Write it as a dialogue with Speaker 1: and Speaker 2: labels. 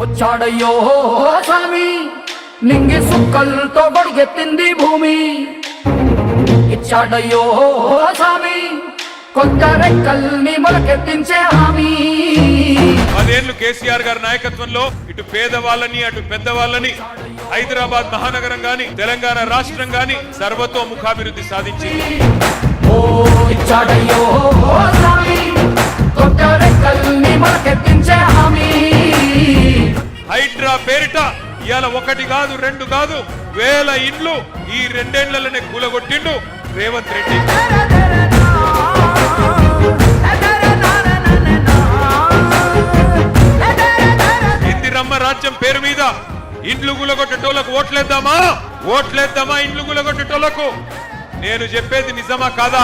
Speaker 1: వచ్చాడయ్యో స్వామి నింగి సుక్కలతో గొడిగెత్తింది భూమి ఇచ్చాడయ్యో స్వామి కొత్త రెక్కల్ని మొలకెత్తించే హామీ
Speaker 2: 10 ఏళ్లు కేసీఆర్ గారి నాయకత్వంలో ఇటు పేదవాళ్ళని అటు పెద్దవాళ్ళని హైదరాబాద్ మహానగరం గాని తెలంగాణ రాష్ట్రం గాని సర్వతోముఖాభివృద్ధి సాధించింది.
Speaker 1: ఓ ఇచ్చాడయ్యో స్వామి కొత్త రెక్కల్ని మొలకెత్తించే హామీ
Speaker 2: హైడ్రా పేరిట ఇవాళ 1 కాదు 2 కాదు 1000 ఇండ్లు ఈ 2 ఏళ్లలోనే కూలగొట్టిండు రేవంత్ రెడ్డి. ఇందిరమ్మ రాజ్యం పేరు మీద ఇండ్లు గులగొట్టేటోళ్లకు ఓట్లేద్దామా ఇండ్లు గులగొట్టేటోళ్లకు? నేను చెప్పేది నిజమా కాదా?